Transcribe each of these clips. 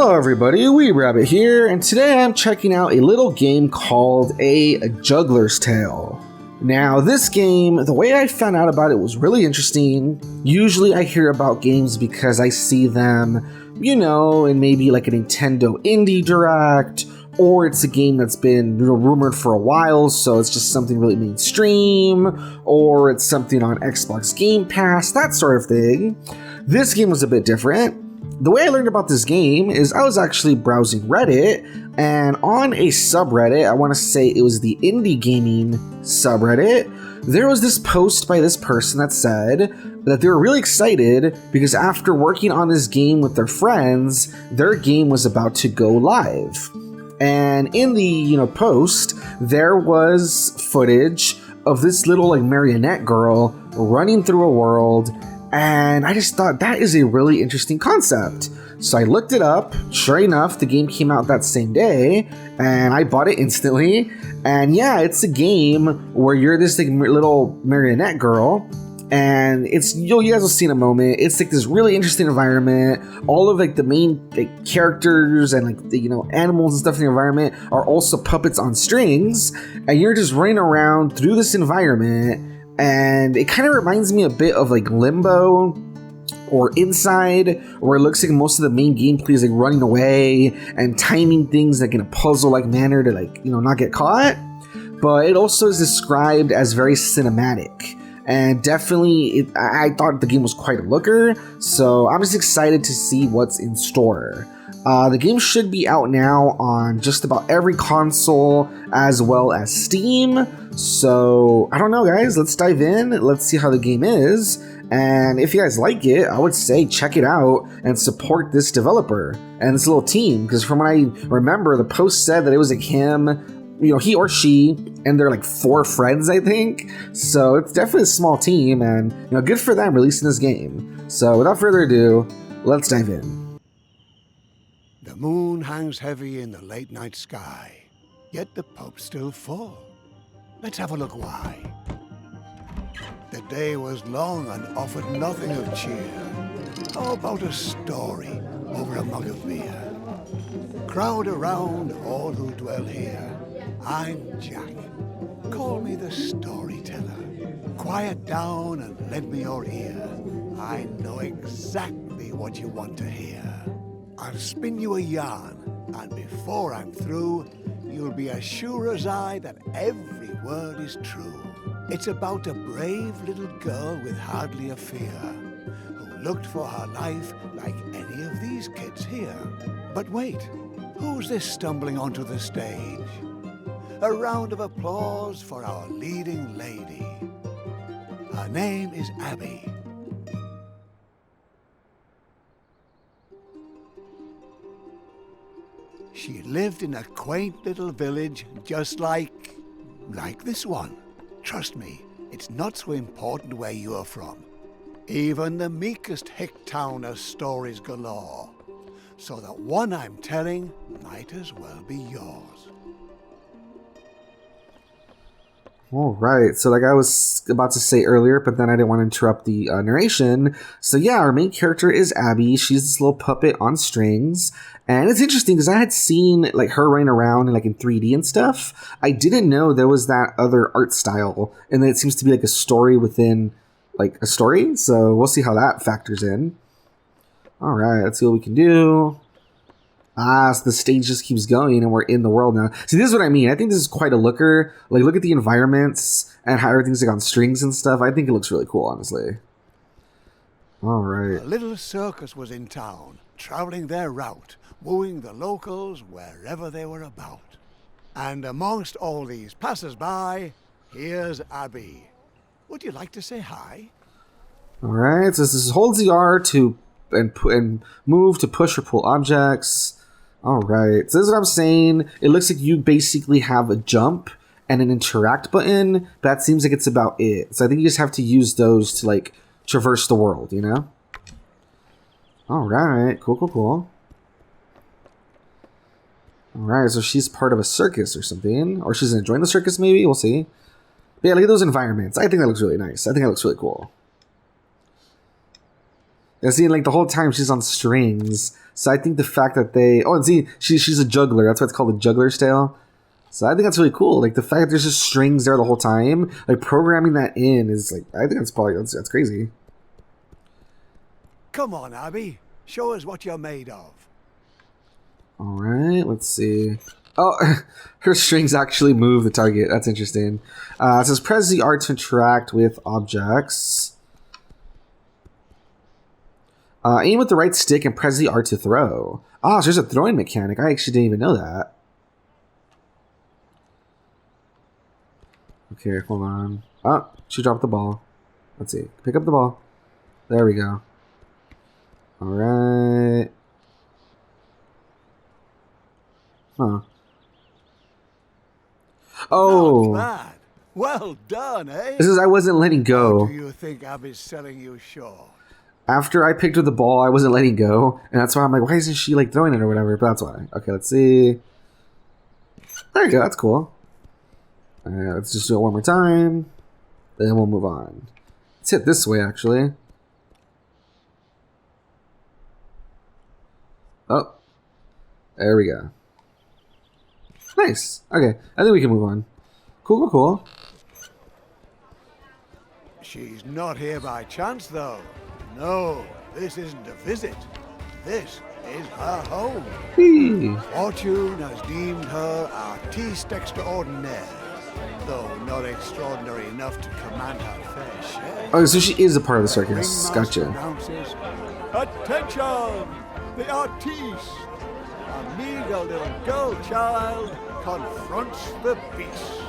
Hello everybody, Weeb Rabbit here, and today I'm checking out a little game called AJugglersTale. Now this game, the way I found out about it was really interesting. Usually I hear about games because I see them, you know, in maybe like a Nintendo Indie Direct, or it's a game that's been rumored for a while, so it's just something really mainstream, or it's something on Xbox Game Pass, that sort of thing. This game was a bit different. The way I learned about this game is I was actually browsing Reddit, and on a subreddit, I want to say it was the indie gaming subreddit, there was this post by this person that said that they were really excited because after working on this game with their friends, their game was about to go live. And in the post, there was footage of this little marionette girl running through a world. And I just thought that is a really interesting concept. So I looked it up. Sure enough, the game came out that same day, and I bought it instantly. And yeah, it's a game where you're this little marionette girl, and it's you guys will see in a moment. It's like this really interesting environment. All of the main characters and the animals and stuff in the environment are also puppets on strings, and you're just running around through this environment. And it kind of reminds me a bit of Limbo or Inside, where it looks like most of the main gameplay is running away and timing things in a puzzle-like manner to not get caught. But it also is described as very cinematic. And definitely, I thought the game was quite a looker, so I'm just excited to see what's in store. The game should be out now on just about every console as well as Steam. So, I don't know guys, let's dive in, let's see how the game is. And if you guys like it, I would say check it out and support this developer and this little team. Because from what I remember, the post said that it was him, he or she, and they're 4 friends, I think. So it's definitely a small team, and good for them releasing this game. So without further ado, let's dive in. The moon hangs heavy in the late night sky, yet the pub's still full. Let's have a look why. The day was long and offered nothing of cheer. How about a story over a mug of beer? Crowd around all who dwell here. I'm Jack. Call me the storyteller. Quiet down and lend me your ear. I know exactly what you want to hear. I'll spin you a yarn, and before I'm through, you'll be as sure as I that every word is true. It's about a brave little girl with hardly a fear, who looked for her life like any of these kids here. But wait, who's this stumbling onto the stage? A round of applause for our leading lady. Her name is Abby. She lived in a quaint little village just like this one. Trust me, it's not so important where you're from. Even the meekest hick town has stories galore. So the one I'm telling might as well be yours. Alright, so like I was about to say earlier, but then I didn't want to interrupt the narration. So yeah, our main character is Abby. She's this little puppet on strings. And it's interesting because I had seen her running around in 3D and stuff. I didn't know there was that other art style. And then it seems to be a story within a story. So we'll see how that factors in. Alright, let's see what we can do. So the stage just keeps going and we're in the world now. See, this is what I mean. I think this is quite a looker. Look at the environments and how everything's on strings and stuff. I think it looks really cool, honestly. All right. A little circus was in town, traveling their route, wooing the locals wherever they were about. And amongst all these passers-by, here's Abby. Would you like to say hi? All right. So this holds the R to and move to push or pull objects. Alright, so this is what I'm saying. It looks like you basically have a jump and an interact button. But that seems like it's about it. So I think you just have to use those to traverse the world, Alright, cool. Alright, so she's part of a circus or something. Or she's gonna join the circus maybe, we'll see. But yeah, look at those environments. I think that looks really nice. I think that looks really cool. And see, like the whole time she's on strings. So I think the fact that they and see she's a juggler. That's why it's called a juggler's tale. So I think that's really cool. Like the fact that there's just strings there the whole time. Like programming that in is like I think that's probably that's crazy. Come on, Abby. Show us what you're made of. All right, let's see. Oh, her strings actually move the target. That's interesting. It says press the R to interact with objects. Aim with the right stick and press the R to throw. Oh, so there's a throwing mechanic. I actually didn't even know that. Okay, hold on. Oh, she dropped the ball. Let's see. Pick up the ball. There we go. All right. Huh. Oh. Not bad. Well done, eh? This is I wasn't letting go. How do you think Abby's selling you short? After I picked up the ball, I wasn't letting go. And that's why I'm like, why isn't she like throwing it or whatever? But that's why. Okay, let's see. There you go. That's cool. Let's just do it one more time. Then we'll move on. Let's hit this way, actually. Oh. There we go. Nice. Okay. I think we can move on. Cool, cool, cool. She's not here by chance, though. No, this isn't a visit. This is her home. Whee. Fortune has deemed her artiste extraordinaire, though not extraordinary enough to command her fair share. Oh, so she is a part of the circus. Gotcha. Announces, attention! The artiste, a meager little girl child, confronts the beast.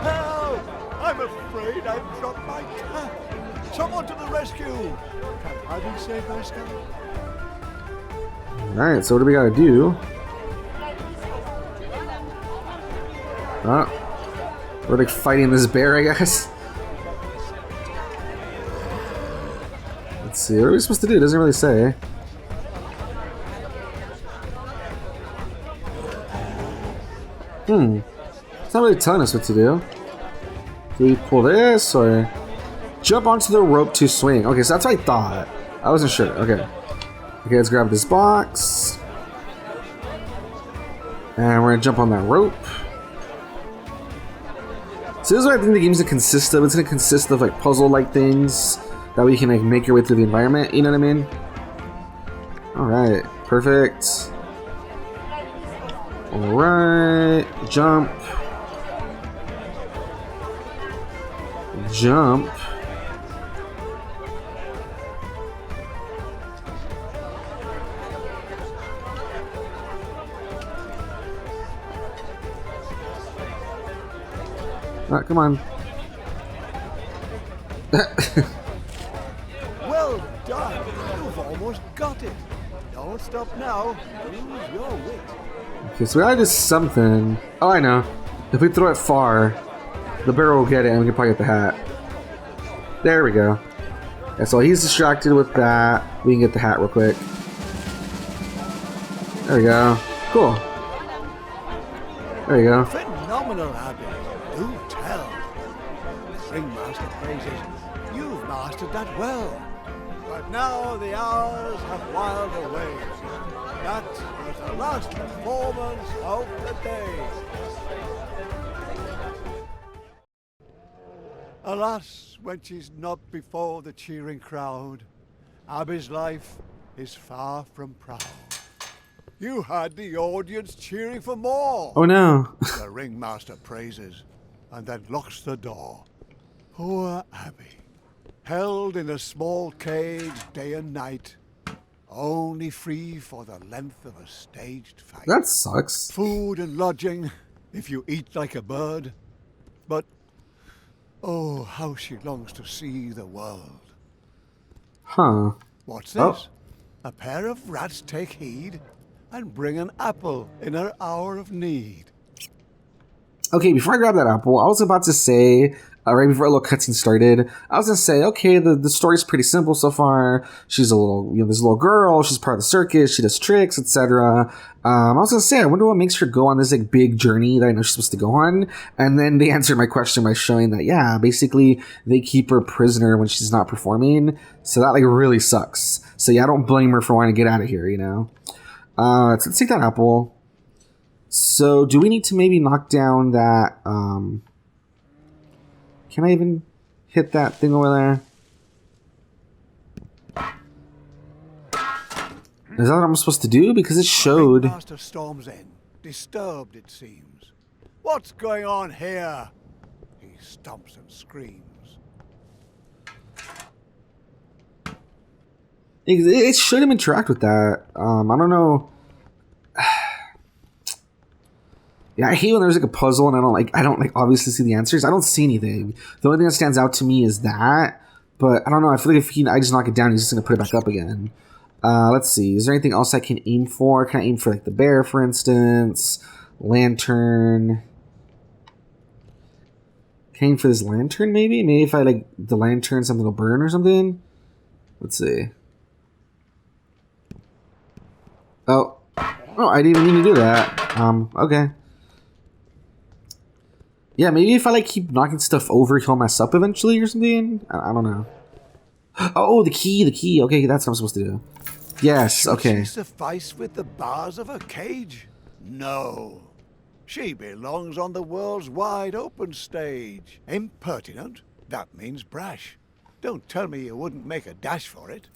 Help! I'm afraid I've dropped my cap. Someone to the rescue! Can Abby save myself? Alright, so what do we gotta do? We're like fighting this bear, I guess. Let's see, what are we supposed to do? It doesn't really say. It's not really telling us what to do. Do we pull this or jump onto the rope to swing? Okay, so that's what I thought. I wasn't sure. Okay. Okay, let's grab this box. And we're gonna jump on that rope. So this is what I think the game's gonna consist of. It's gonna consist of like puzzle-like things that we can like make your way through the environment. You know what I mean? Alright, perfect. Alright, jump. Jump. Ah, come on. Well done! You've almost got it. Don't stop now. Use your wit. Okay, so we gotta do something. Oh, I know. If we throw it far, the barrel will get it and we can probably get the hat. There we go. And so he's distracted with that. We can get the hat real quick. There we go. Cool. There you go. Phenomenal, Abby. Do tell. Ringmaster praises you've mastered that well. But now the hours have whiled away. That was the last performance of the day. Alas, when she's not before the cheering crowd, Abby's life is far from proud. You had the audience cheering for more. Oh no. The ringmaster praises and then locks the door. Poor Abby, held in a small cage day and night, only free for the length of a staged fight. That sucks. Food and lodging, if you eat like a bird. But, oh, how she longs to see the world. Huh. What's this? Oh. A pair of rats take heed and bring an apple in her hour of need. Okay, before I grab that apple, I was about to say, right before a little cutscene started. I was gonna say, okay, the story's pretty simple so far. She's a little, this little girl. She's part of the circus. She does tricks, etc. I was gonna say, I wonder what makes her go on this like big journey that I know she's supposed to go on. And then they answered my question by showing that, yeah, basically they keep her prisoner when she's not performing. So that like really sucks. So yeah, I don't blame her for wanting to get out of here. Let's take that apple. So do we need to maybe knock down that? Can I even hit that thing over there? Is that what I'm supposed to do? Because it showed. Master storms in, disturbed it seems. What's going on here? He stomps and screams. It should have interact with that. I don't know. Yeah, I hate when there's like a puzzle and I don't obviously see the answers. I don't see anything. The only thing that stands out to me is that, but I don't know. I feel like if I just knock it down, he's just gonna put it back up again. Let's see. Is there anything else I can aim for? Can I aim for like the bear, for instance? Lantern. Can I aim for this lantern maybe? Maybe if I like the lantern, something will burn or something. Let's see. Oh, I didn't even need to do that. Okay. Yeah, maybe if I like keep knocking stuff over, he'll mess up eventually or something. I don't know. Oh, the key. Okay, that's what I'm supposed to do. Yes, okay. Should she suffice with the bars of her cage? No. She belongs on the world's wide open stage. Impertinent? That means brash. Don't tell me you wouldn't make a dash for it.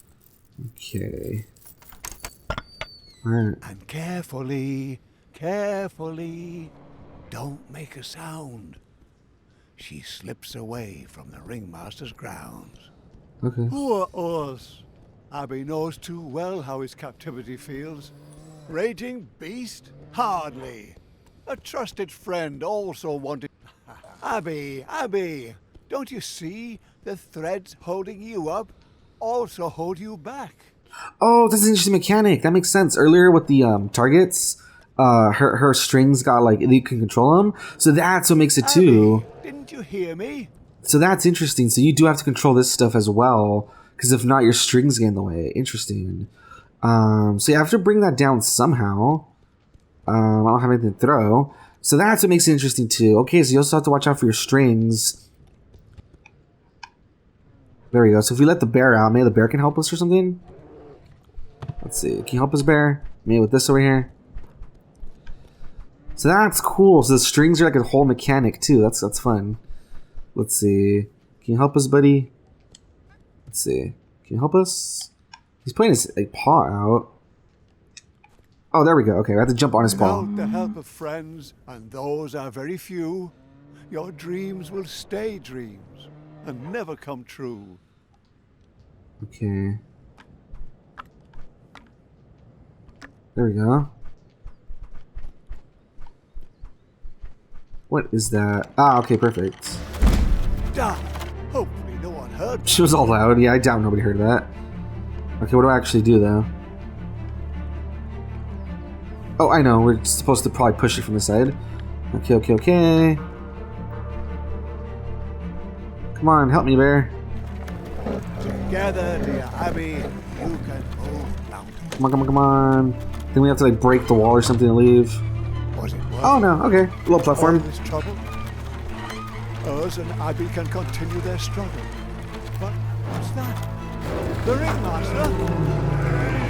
Okay. Alright. And carefully, don't make a sound. She slips away from the ringmaster's grounds. Okay. Poor us. Abby knows too well how his captivity feels. Raging beast? Hardly. A trusted friend also wanted... Abby, don't you see the threads holding you up also hold you back? Oh, that's an interesting mechanic. That makes sense. Earlier with the targets, her strings got like, you can control them. So that's what makes it too. Didn't you hear me? So that's interesting. So you do have to control this stuff as well. Because if not, your strings get in the way. Interesting. So you have to bring that down somehow. I don't have anything to throw. So that's what makes it interesting too. Okay, so you also have to watch out for your strings. There we go. So if we let the bear out, maybe the bear can help us or something. Let's see. Can you help us, bear? Maybe with this over here. So that's cool. So the strings are like a whole mechanic too. That's fun. Let's see. Can you help us, buddy? Let's see. Can you help us? He's putting his paw out. Oh, there we go. Okay, we have to jump on his paw. Without the help of friends, and those are very few, your dreams will stay dreams and never come true. Okay. There we go. What is that? Ah, okay, perfect. Damn! Hopefully no one heard me. She was all loud. Yeah, I doubt nobody heard that. Okay, what do I actually do, though? Oh, I know. We're supposed to probably push it from the side. Okay. Come on, help me, bear. Together, dear Abby, you can move mountains. Come on. Then we have to, like, break the wall or something to leave. Was it worth Oh, no. Okay. Little all platform. this trouble? Us and Abby can continue their struggle. But what's that? The ringmaster? We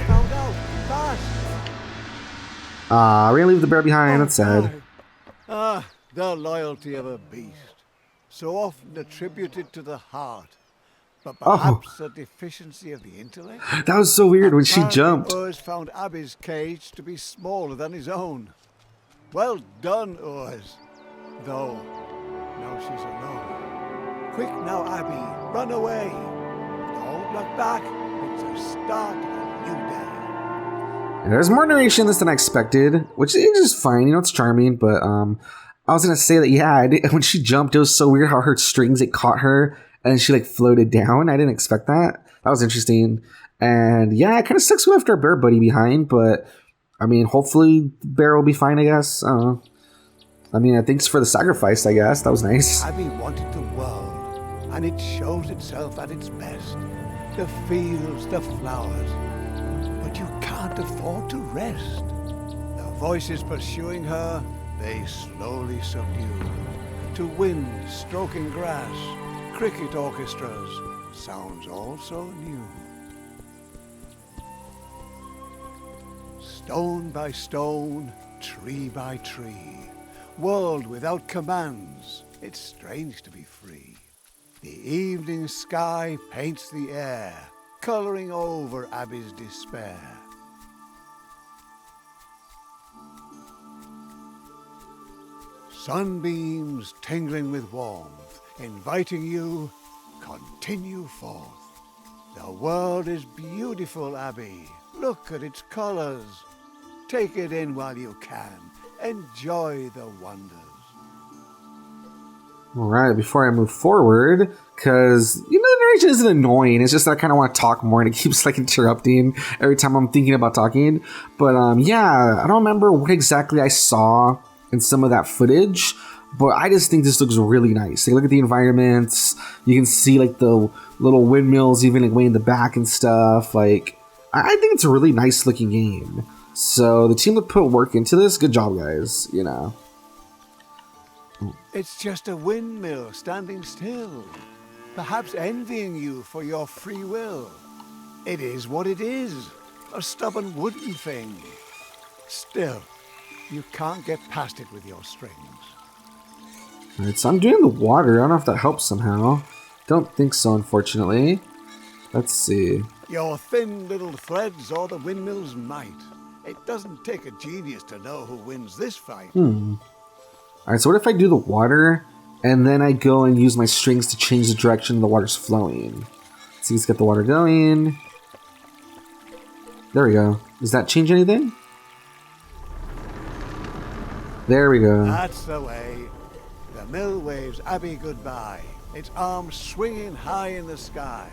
found out fast. We're gonna leave the bear behind. That's sad. The loyalty of a beast, so often attributed to the heart, but perhaps a deficiency of the intellect. That was so weird when she jumped. Urs found Abby's cage to be smaller than his own. Well done, Urs. Though, now she's alone. Quick now, Abby, run away. Don't look back. It's the start of a new day. There's more narration in this than I expected, which is just fine. It's charming, but I was gonna say that when she jumped, it was so weird how her strings, it caught her and she like floated down. I didn't expect that. That was interesting. And yeah, it kind of sucks we left our bear buddy behind, but I mean, hopefully the bear will be fine, I guess. I don't know. I mean, thanks for the sacrifice, I guess. That was nice. Abby wanted the world and it shows itself at its best. The fields, the flowers, but you can't afford to rest. The voices pursuing her, they slowly subdue. To wind stroking grass, cricket orchestras, sounds all so new. Stone by stone, tree by tree, world without commands, it's strange to be free. The evening sky paints the air, coloring over Abby's despair. Sunbeams tingling with warmth, inviting you, continue forth. The world is beautiful, Abby. Look at its colors. Take it in while you can. Enjoy the wonders. Alright, before I move forward, because, the narration isn't annoying, it's just that I kind of want to talk more, and it keeps, interrupting every time I'm thinking about talking. But, yeah, I don't remember what exactly I saw in some of that footage, but I just think this looks really nice. Look at the environments, you can see, the little windmills even, way in the back and stuff. I think it's a really nice looking game. So, the team that put work into this, good job, guys, It's just a windmill standing still, perhaps envying you for your free will. It is what it is, a stubborn wooden thing. Still, you can't get past it with your strings. Alright, so I'm doing the water. I don't know if that helps somehow. Don't think so, unfortunately. Let's see. Your thin little threads or the windmill's might. It doesn't take a genius to know who wins this fight. Alright, so what if I do the water, and then I go and use my strings to change the direction the water's flowing? So let's get the water going. There we go. Does that change anything? There we go. That's the way. The mill waves Abby goodbye, its arms swinging high in the sky.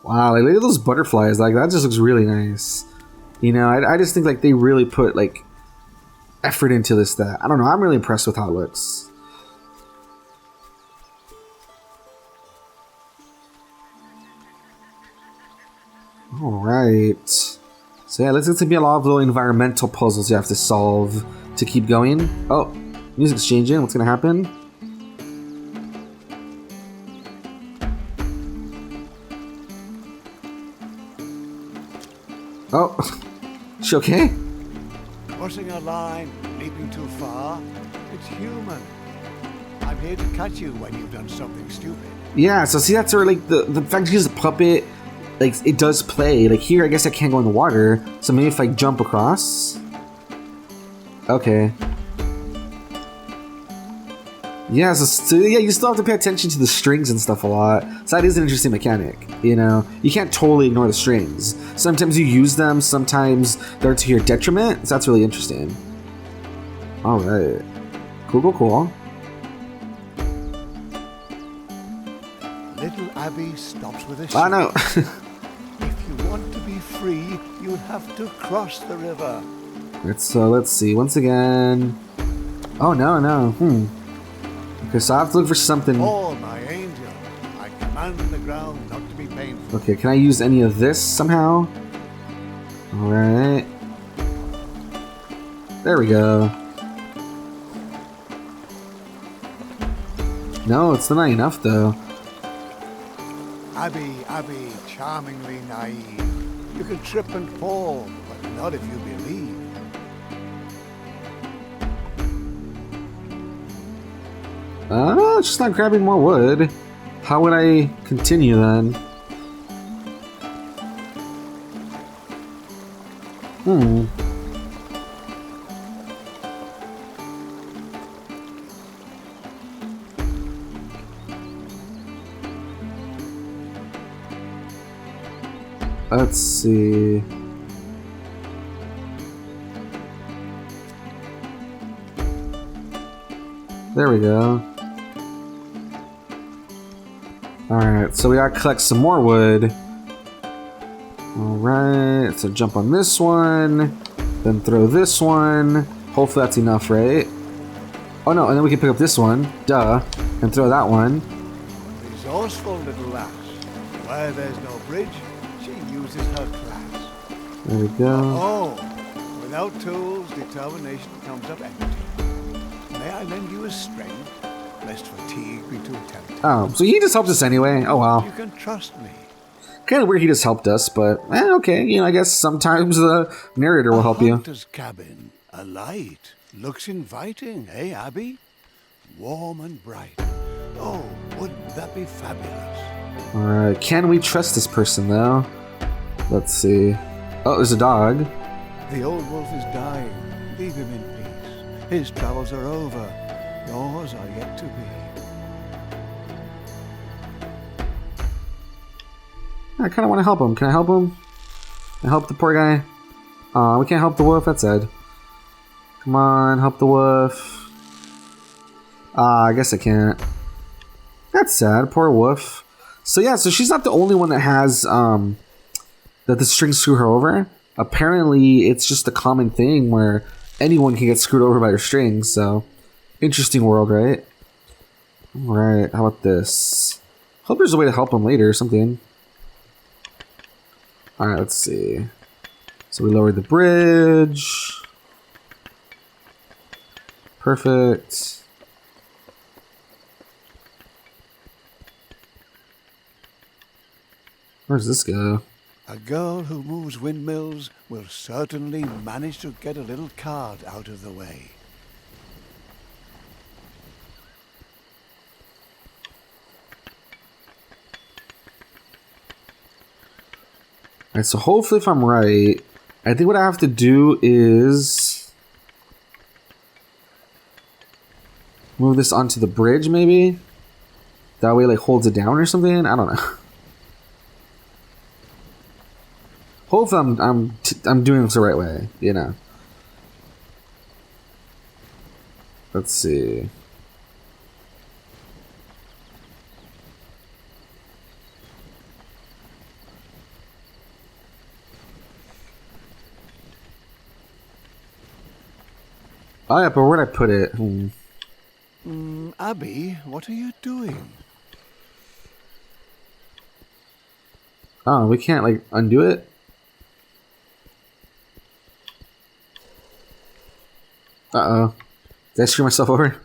Wow, look at those butterflies. That just looks really nice. I just think they really put effort into this. That I don't know. I'm really impressed with how it looks. All right. So yeah, let's be a lot of little environmental puzzles you have to solve to keep going. Oh, music's changing. What's gonna happen? Oh, she okay? Crossing a line, leaping too far, it's human. I'm here to catch you when you've done something stupid. Yeah, so see, that's where the fact that she's a puppet, it does play. Here, I guess I can't go in the water, so maybe if I jump across. Okay. Yeah, so yeah, you still have to pay attention to the strings and stuff a lot. So that is an interesting mechanic, You can't totally ignore the strings. Sometimes you use them, sometimes they're to your detriment. So that's really interesting. Alright. Cool. Little Abby stops with a Oh, no. If you want to be free, you'll have to cross the river. Let's see. Once again. Oh, no. Okay, so I have to look for something. Oh, my angel, I command the ground not to be painful. Okay, can I use any of this somehow? Alright. There we go. No, it's not enough though. Abby, charmingly naive. You can trip and fall, but not if you believe. It's just not grabbing more wood. How would I continue then? Let's see. There we go. Alright, so we gotta collect some more wood. Alright, so jump on this one, then throw this one. Hopefully that's enough, right? Oh no, and then we can pick up this one. Duh. And throw that one. Resourceful little lass. Where there's no bridge, she uses her class. There we go. Oh, without tools, determination comes up empty. May I lend you a strength, lest fatigue be too tempting? Oh, so he just helped us anyway. Oh, wow. You can trust me. Kind of weird he just helped us, but okay. You know, I guess sometimes the narrator will help you. A hunter's cabin, a light. Looks inviting, eh, Abby? Warm and bright. Oh, wouldn't that be fabulous? Alright, can we trust this person, though? Let's see. Oh, there's a dog. The old wolf is dying. Leave him in peace. His travels are over. Yours are yet to be. I kind of want to help him. Can I help him? Can I help the poor guy? We can't help the wolf. That's sad. Come on, help the wolf. I guess I can't. That's sad. Poor wolf. So yeah, so she's not the only one that has that the strings screw her over. Apparently, it's just a common thing where anyone can get screwed over by her strings. So interesting world, right? All right. How about this? Hope there's a way to help him later or something. All right. Let's see. So we lowered the bridge. Perfect. Where does this go? A girl who moves windmills will certainly manage to get a little card out of the way. Alright, so hopefully if I'm right, I think what I have to do is move this onto the bridge, maybe? That way, like, holds it down or something? I don't know. Hopefully I'm doing this the right way, you know. Let's see. Oh yeah, but where'd I put it? Abby, what are you doing? Oh, we can't, like, undo it? Uh-oh. Did I screw myself over?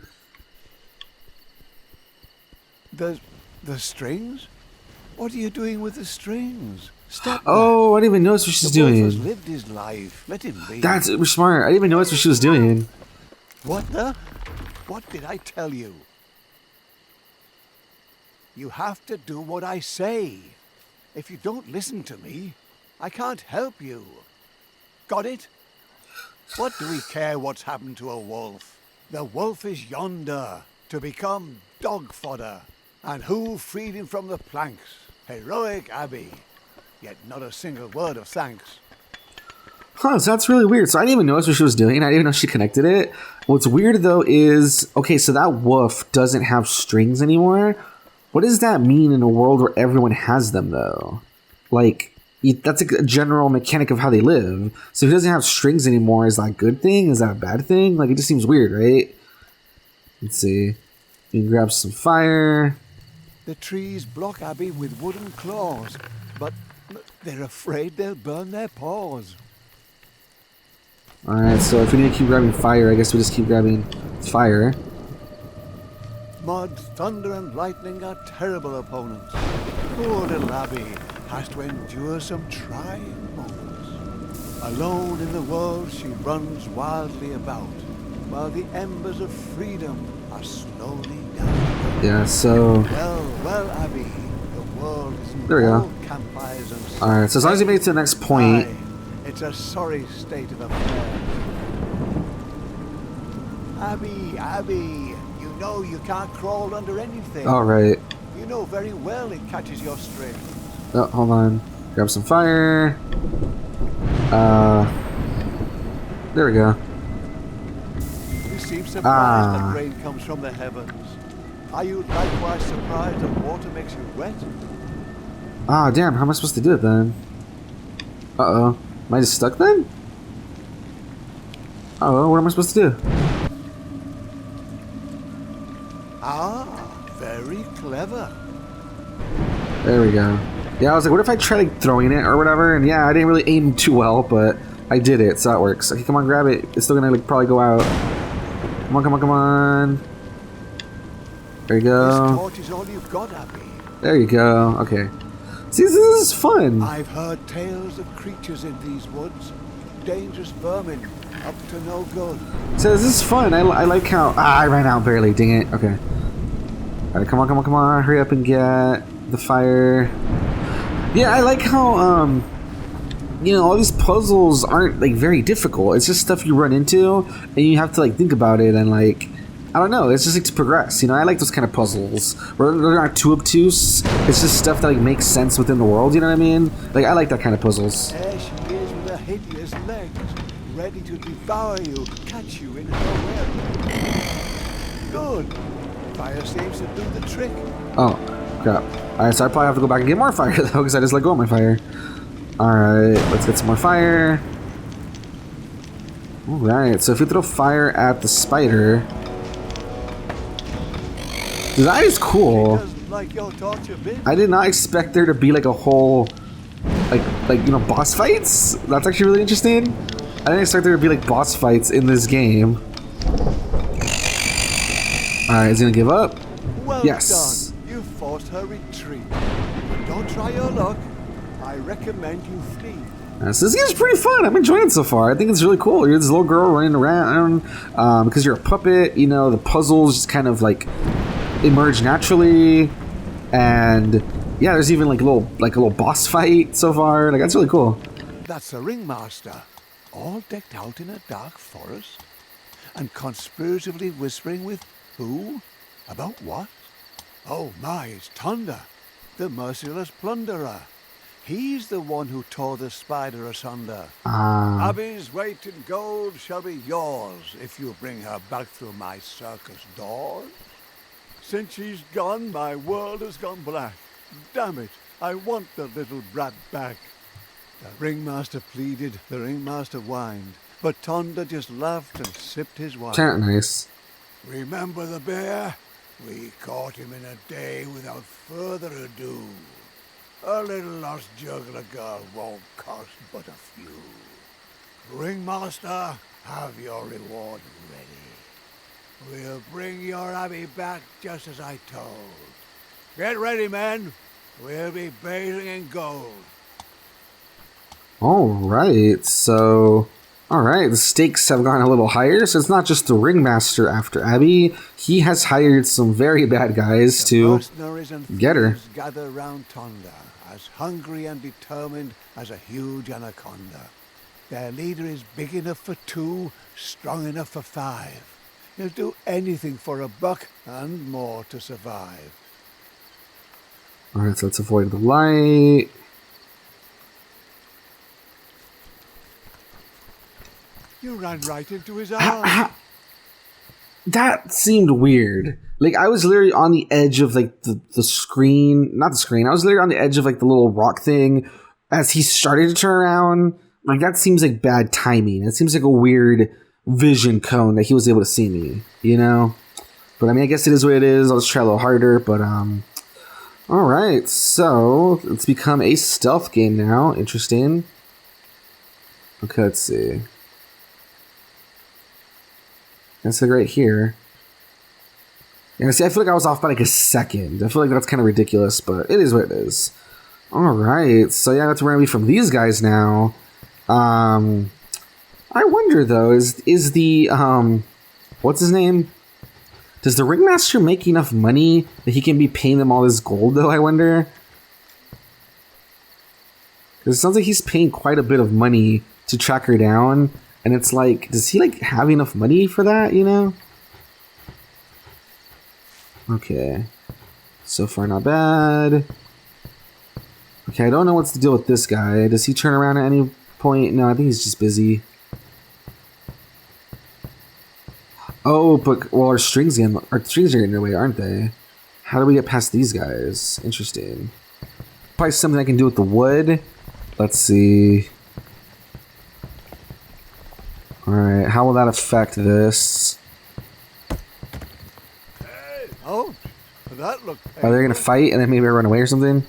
The strings? What are you doing with the strings? Stop. Oh, I didn't even notice what she's the wolf doing. has lived his life. Let him be. That's smart. I didn't even notice what she was doing. What the? What did I tell you? You have to do what I say. If you don't listen to me, I can't help you. Got it? What do we care what's happened to a wolf? The wolf is yonder to become dog fodder. And who freed him from the planks? Heroic Abby. Yet not a single word of thanks. Huh, so that's really weird. So I didn't even notice what she was doing. I didn't even know she connected it. What's weird, though, is... Okay, so that wolf doesn't have strings anymore. What does that mean in a world where everyone has them, though? Like, that's a general mechanic of how they live. So if he doesn't have strings anymore, is that a good thing? Is that a bad thing? Like, it just seems weird, right? Let's see. You can grab some fire. The trees block Abby with wooden claws, but they're afraid they'll burn their paws. Alright, so if we need to keep grabbing fire, I guess we just keep grabbing fire. Mud, thunder, and lightning are terrible opponents. Poor little Abby has to endure some trying moments. Alone in the world, she runs wildly about, while the embers of freedom are slowly dying. Yeah, so... Well, Abby, the world isn't there we go. all campfires and... Alright, so as long as you make it to the next point... It's a sorry state of affairs. Abby, you know you can't crawl under anything. Alright. You know very well it catches your string. Oh, hold on. Grab some fire. There we go. You seem surprised that rain comes from the heavens. Are you likewise surprised that water makes you wet? Ah, damn, how am I supposed to do it then? Uh-oh. Am I just stuck then? Oh, what am I supposed to do? Ah, Very clever. There we go. Yeah, I was like, what if I try like throwing it or whatever? And yeah, I didn't really aim too well, but I did it, so that works. Okay, come on, grab it. It's still gonna like probably go out. Come on, come on, come on. There you go. This torch is all you've got, Abby. There you go. Okay. See, this is fun. I've heard tales of creatures in these woods. Dangerous vermin, up to no good. So this is fun. I like how... I ran out barely. Dang it. Okay. Alright, come on, come on, come on. Hurry up and get the fire. Yeah, I like how, you know, all these puzzles aren't, like, very difficult. It's just stuff you run into, and you have to, like, think about it, and, like... I don't know, it's just like to progress, you know, I like those kind of puzzles, where they're not too obtuse, it's just stuff that like makes sense within the world, you know what I mean? Like, I like that kind of puzzles. There she is with her hideous legs, ready to devour you, catch you in her web. Good. Fire seems to do the trick. Oh, crap. Alright, so I probably have to go back and get more fire though, because I just let go of my fire. Alright, let's get some more fire. Alright, so if you throw fire at the spider... That is cool. I did not expect there to be like a whole, like you know, boss fights. That's actually really interesting. I didn't expect there to be like boss fights in this game. All right, is he gonna give up? Well yes. Done. You forced her retreat. Don't try your luck. I recommend you flee. So this game's pretty fun. I'm enjoying it so far. I think it's really cool. You're this little girl running around because you're a puppet. You know, the puzzles just kind of like emerge naturally, and yeah, there's even like a little boss fight so far. Like, that's really cool. That's the ringmaster, all decked out in a dark forest, and conspiratively whispering with who? About what? Oh my, it's Tonda, the merciless plunderer. He's the one who tore the spider asunder. Abby's weight in gold shall be yours if you bring her back through my circus doors. Since she's gone, my world has gone black. Damn it, I want the little brat back. The ringmaster pleaded, the ringmaster whined, but Tonda just laughed and sipped his wine. Nice. Remember the bear? We caught him in a day without further ado. A little lost juggler girl won't cost but a few. Ringmaster, have your reward ready. We'll bring your Abby back just as I told. Get ready, men. We'll be bathing in gold. Alright, so... Alright, the stakes have gone a little higher, so it's not just the ringmaster after Abby. He has hired some very bad guys to get her. Gather round Tonda, as hungry and determined as a huge anaconda. Their leader is big enough for 2, strong enough for 5. He'll do anything for a buck and more to survive. Alright, so let's avoid the light. You ran right into his arms. That seemed weird. Like, I was literally on the edge of like the screen, not the screen. I was literally on the edge of like the little rock thing as he started to turn around. Like, that seems like bad timing. It seems like a weird vision cone that he was able to see me, you know? But I mean, I guess it is what it is. I'll just try a little harder, but alright, so it's become a stealth game now. Interesting. Okay, let's see. That's like right here. Yeah, see, I feel like I was off by like a second. I feel like that's kind of ridiculous, but it is what it is. Alright, so yeah, that's where I'm from these guys now. I wonder though, is the what's his name? Does the ringmaster make enough money that he can be paying them all this gold though, I wonder? Because it sounds like he's paying quite a bit of money to track her down, and it's like, does he like have enough money for that, you know? Okay. So far not bad. Okay, I don't know what's the deal with this guy. Does he turn around at any point? No, I think he's just busy. Oh, but, well, our strings are getting in the way, aren't they? How do we get past these guys? Interesting. Probably something I can do with the wood. Let's see. Alright, how will that affect this? Oh, that looked Are they gonna fight and then maybe I run away or something?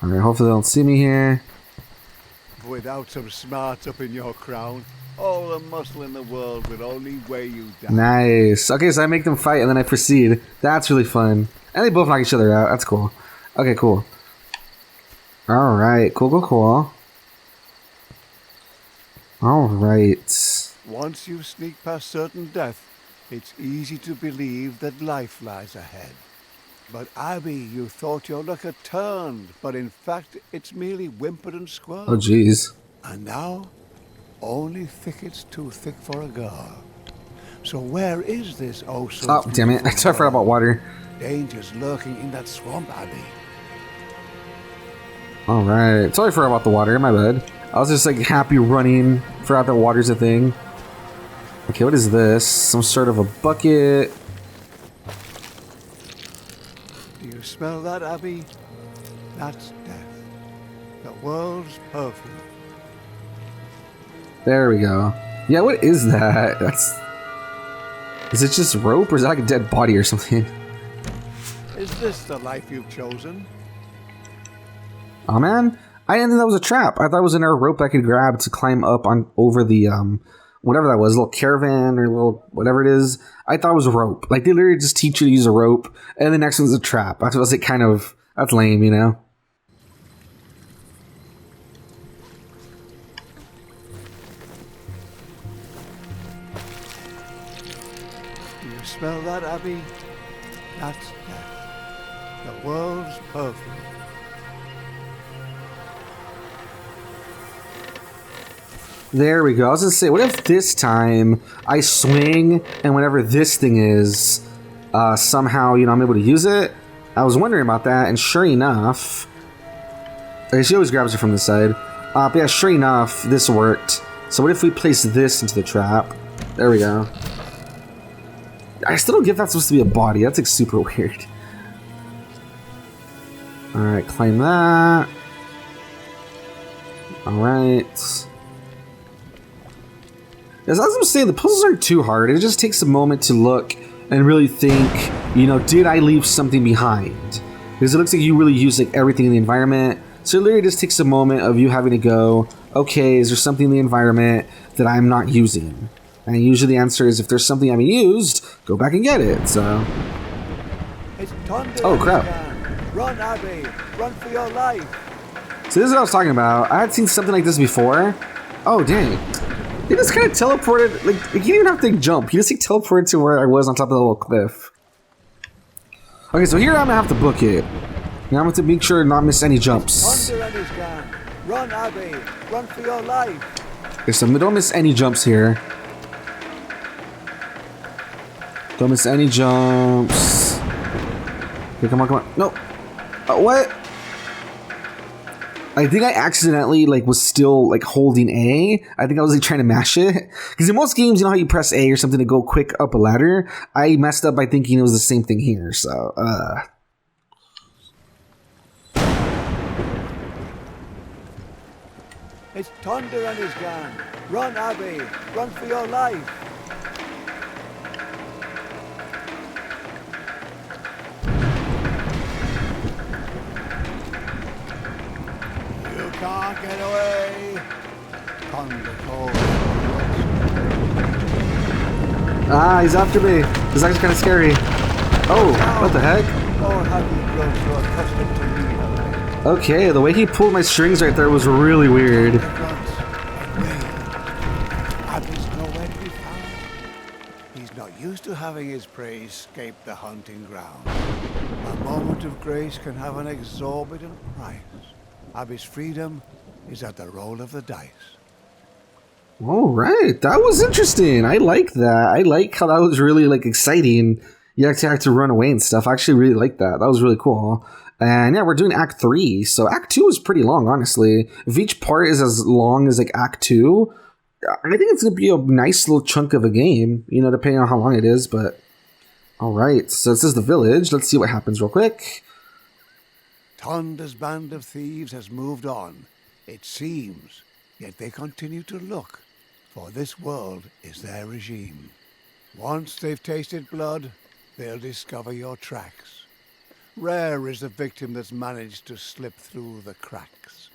Alright, hopefully they don't see me here. Without some smarts up in your crown, all the muscle in the world would only weigh you down. Nice. Okay, so I make them fight and then I proceed. That's really fun. And they both knock each other out. That's cool. Okay, cool. Alright, cool. Alright. Once you sneak past certain death, it's easy to believe that life lies ahead. But Abby, you thought your luck had turned, but in fact it's merely whimpered and squirmed. Oh, jeez. And now, only thickets too thick for a girl. So where is this oh so Oh, damn it. I totally forgot about water. Dangers lurking in that swamp, Abby. Alright. Totally forgot about the water. My bad. I was just like happy running. Forgot that water's a thing. Okay, what is this? Some sort of a bucket. Do you smell that, Abby? That's death. The world's perfume. There we go. Yeah, what is that? Is it just rope or is that like a dead body or something? Is this the life you've chosen? Oh man, I didn't think that was a trap. I thought it was another rope I could grab to climb up on over the whatever that was, a little caravan or a little whatever it is. I thought it was a rope. Like they literally just teach you to use a rope, and the next one's a trap. I was like, kind of that's lame, you know. Do you smell that, Abby? That's death. The world's perfume. There we go. I was gonna say, what if this time I swing and whatever this thing is, somehow, you know, I'm able to use it? I was wondering about that, and sure enough, she always grabs it from the side. But yeah, sure enough, this worked. So what if we place this into the trap? There we go. I still don't get that's supposed to be a body. That's like super weird. Alright, claim that. Alright. As I was saying, the puzzles aren't too hard. It just takes a moment to look and really think, you know, did I leave something behind? Because it looks like you really use like everything in the environment. So it literally just takes a moment of you having to go, okay, is there something in the environment that I'm not using? And usually the answer is if there's something I haven't used, go back and get it. So. Oh crap. Run, Abby! Run for your life! So this is what I was talking about. I had seen something like this before. Oh dang. He just kind of teleported, like, he didn't even have to jump. He just like, teleported to where I was on top of the little cliff. Okay, so here I'm gonna have to book it. Now I'm going to make sure to not miss any jumps. Run, Abby! Run for your life! Okay, so don't miss any jumps here. Don't miss any jumps. Okay, come on. No. What? I think I accidentally like was still like holding A. I think I was like trying to mash it. Because in most games, you know how you press A or something to go quick up a ladder? I messed up by thinking it was the same thing here, so It's Thunder and his gang. Run, Abby! Run for your life! You can't get away! Thunder calls. Ah, he's after me. This is actually kind of scary. Oh, what the heck? Or have you grown so accustomed to me? Okay, the way he pulled my strings right there was really weird. Abby's nowhere to be found. He's not used to having his prey escape the hunting ground. A moment of grace can have an exorbitant price. Abby's freedom is at the roll of the dice. All right, that was interesting. I like that. I like how that was really like exciting. You actually had to run away and stuff. I actually really like that. That was really cool. And yeah, we're doing Act 3. So Act 2 is pretty long, honestly. If each part is as long as like Act 2, I think it's going to be a nice little chunk of a game, you know, depending on how long it is. But all right, so this is the village. Let's see what happens real quick. Thunder's band of thieves has moved on, it seems, yet they continue to look, for this world is their regime. Once they've tasted blood, they'll discover your tracks. Rare is the victim that's managed to slip through the cracks.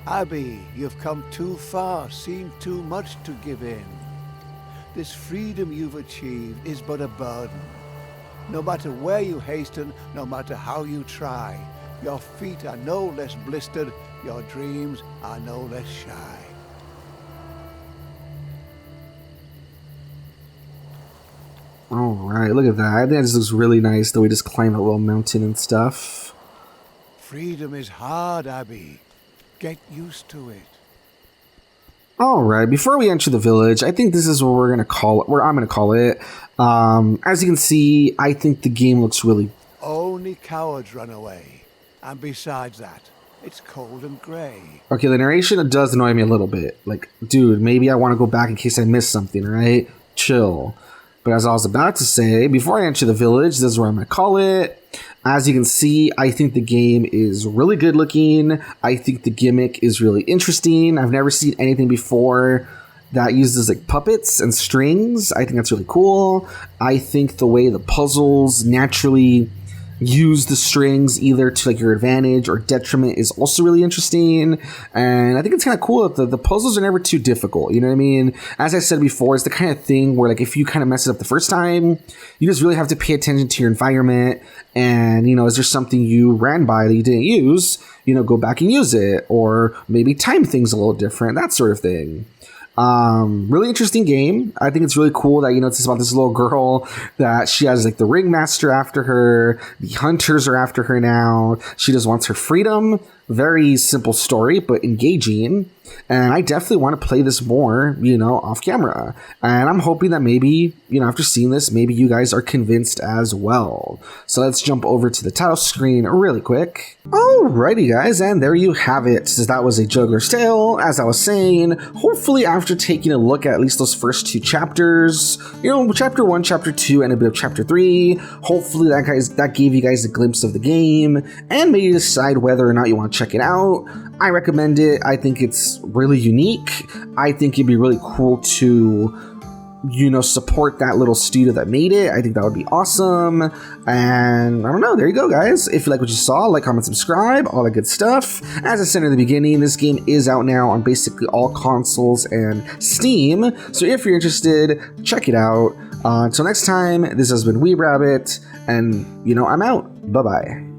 Abby, you've come too far, seen too much to give in. This freedom you've achieved is but a burden. No matter where you hasten, no matter how you try, your feet are no less blistered, your dreams are no less shy. Alright, look at that. I think this looks really nice, the way we just climb a little mountain and stuff. Freedom is hard, Abby. Get used to it. Alright, before we enter the village, I think this is what we're gonna call it, where I'm gonna call it. As you can see, I think the game looks really... Only cowards run away. And besides that, it's cold and grey. Okay, the narration does annoy me a little bit. Like, dude, maybe I want to go back in case I missed something, right? Chill. But as I was about to say, before I enter the village, this is where I'm gonna call it. As you can see, I think the game is really good looking. I think the gimmick is really interesting. I've never seen anything before that uses like puppets and strings. I think that's really cool. I think the way the puzzles naturally use the strings either to like your advantage or detriment is also really interesting. And I think it's kind of cool that the puzzles are never too difficult. You know what I mean? As I said before, it's the kind of thing where like if you kind of mess it up the first time, you just really have to pay attention to your environment. And, you know, is there something you ran by that you didn't use? You know, go back and use it, or maybe time things a little different, that sort of thing. Really interesting game. I think it's really cool that, you know, it's about this little girl that she has like the ringmaster after her, the hunters are after her now. She just wants her freedom. Very simple story, but engaging. And I definitely want to play this more, you know, off camera. And I'm hoping that maybe, you know, after seeing this, maybe you guys are convinced as well. So let's jump over to the title screen really quick. Alrighty guys, and there you have it. So that was A Juggler's Tale. As I was saying, hopefully after taking a look at least those first two chapters, you know, chapter 1, chapter 2, and a bit of chapter 3, hopefully that gave you guys a glimpse of the game, and maybe decide whether or not you want to check it out. I recommend it. I think it's really unique. I think it'd be really cool to, you know, support that little studio that made it. I think that would be awesome. And I don't know, there you go guys. If you like what you saw, like, comment, subscribe, all that good stuff. As I said in the beginning, this game is out now on basically all consoles and Steam. So if you're interested, check it out. Until next time, this has been Weeb Rabbit, and, you know, I'm out. Bye-bye.